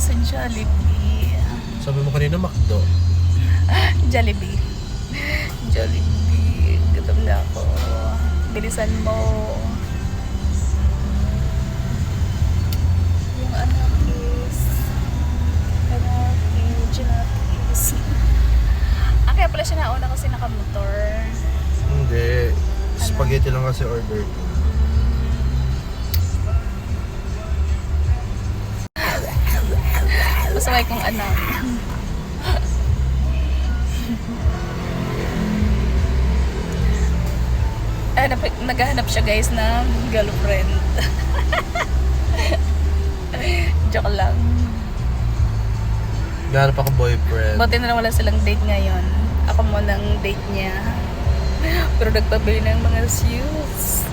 sa Jollibee. Sabi mo kanina McDo. Jollibee. Jollibee. Gutom na ako. Bilisan mo. Yung anakis. Anakis. Kaya pala siya nauna kasi nakamotor. Hindi. Spaghetti lang kasi order ko. Masaway kong anak. Naghahanap siya guys ng girlfriend. Joke lang. Naghanap ako boyfriend. Buti na lang wala silang date ngayon. Ako mo ng date niya. Pero nagpabili ng mga shoes.